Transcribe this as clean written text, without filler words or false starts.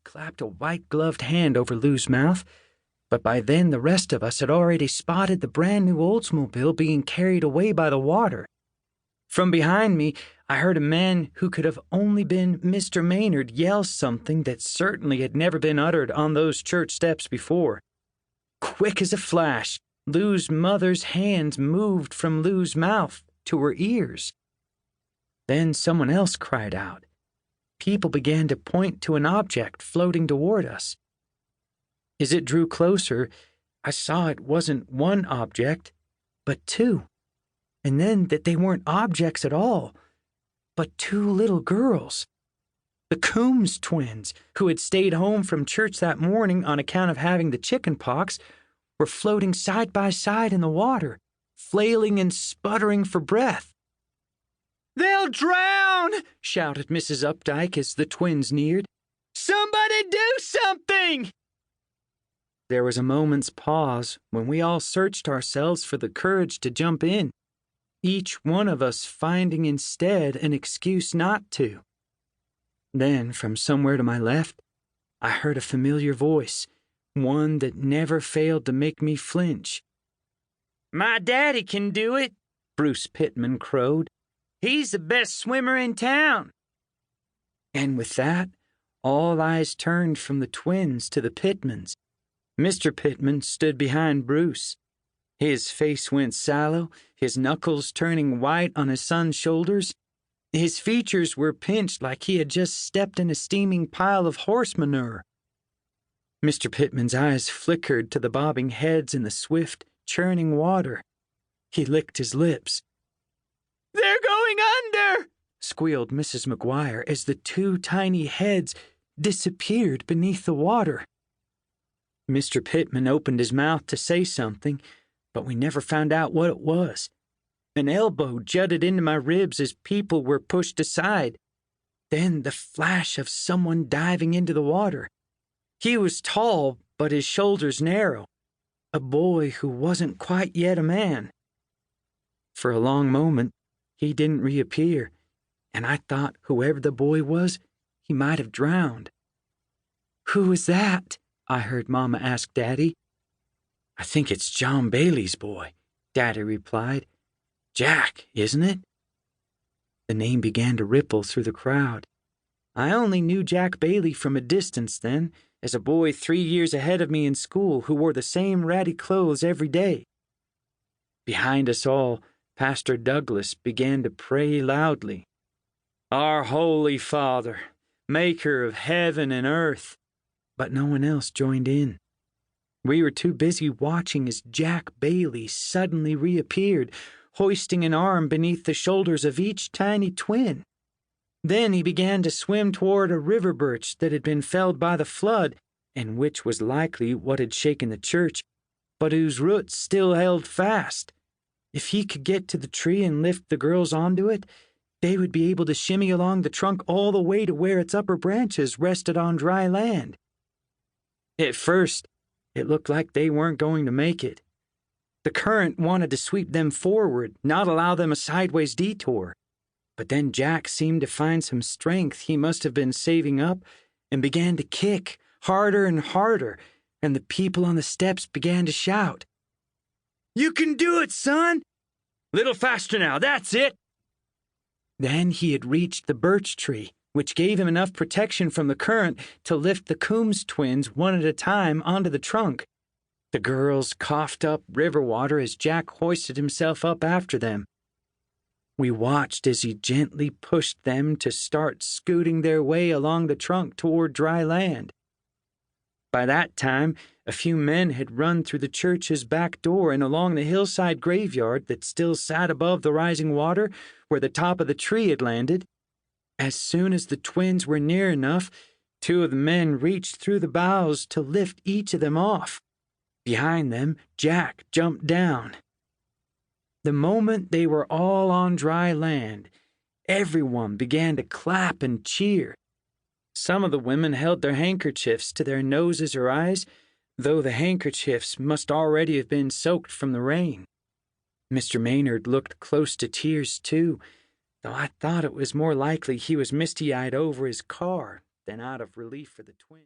clapped a white-gloved hand over Lou's mouth, but by then the rest of us had already spotted the brand-new Oldsmobile being carried away by the water. From behind me, I heard a man who could have only been Mr. Maynard yell something that certainly had never been uttered on those church steps before. Quick as a flash, Lou's mother's hands moved from Lou's mouth to her ears. Then someone else cried out. People began to point to an object floating toward us. As it drew closer, I saw it wasn't one object, but two, and then that they weren't objects at all, but two little girls. The Coombs twins, who had stayed home from church that morning on account of having the chicken pox, were floating side by side in the water, flailing and sputtering for breath. "They'll drown!" shouted Mrs. Updike as the twins neared. "Somebody do something!" There was a moment's pause when we all searched ourselves for the courage to jump in, each one of us finding instead an excuse not to. Then, from somewhere to my left, I heard a familiar voice, one that never failed to make me flinch. "My daddy can do it," Bruce Pittman crowed. "He's the best swimmer in town." And with that, all eyes turned from the twins to the Pittmans. Mr. Pittman stood behind Bruce. His face went sallow, his knuckles turning white on his son's shoulders. His features were pinched like he had just stepped in a steaming pile of horse manure. Mr. Pittman's eyes flickered to the bobbing heads in the swift, churning water. He licked his lips. "They're going under!" squealed Mrs. McGuire as the two tiny heads disappeared beneath the water. Mr. Pittman opened his mouth to say something, but we never found out what it was. An elbow jutted into my ribs as people were pushed aside. Then the flash of someone diving into the water. He was tall, but his shoulders narrow. A boy who wasn't quite yet a man. For a long moment, he didn't reappear, and I thought whoever the boy was, he might have drowned. "Who was that?" I heard Mama ask Daddy. "I think it's John Bailey's boy," Daddy replied. "Jack, isn't it?" The name began to ripple through the crowd. I only knew Jack Bailey from a distance then, as a boy 3 years ahead of me in school who wore the same ratty clothes every day. Behind us all, Pastor Douglas began to pray loudly. "Our Holy Father, maker of heaven and earth," but no one else joined in. We were too busy watching as Jack Bailey suddenly reappeared, hoisting an arm beneath the shoulders of each tiny twin. Then he began to swim toward a river birch that had been felled by the flood, and which was likely what had shaken the church, but whose roots still held fast. If he could get to the tree and lift the girls onto it, they would be able to shimmy along the trunk all the way to where its upper branches rested on dry land. At first, it looked like they weren't going to make it. The current wanted to sweep them forward, not allow them a sideways detour. But then Jack seemed to find some strength he must have been saving up and began to kick harder and harder, and the people on the steps began to shout, "You can do it, son! Little faster now, that's it!" Then he had reached the birch tree, which gave him enough protection from the current to lift the Coombs twins one at a time onto the trunk. The girls coughed up river water as Jack hoisted himself up after them. We watched as he gently pushed them to start scooting their way along the trunk toward dry land. By that time, a few men had run through the church's back door and along the hillside graveyard that still sat above the rising water where the top of the tree had landed. As soon as the twins were near enough, 2 of the men reached through the boughs to lift each of them off. Behind them, Jack jumped down. The moment they were all on dry land, everyone began to clap and cheer. Some of the women held their handkerchiefs to their noses or eyes, though the handkerchiefs must already have been soaked from the rain. Mr. Maynard looked close to tears, too, though I thought it was more likely he was misty-eyed over his car than out of relief for the twins.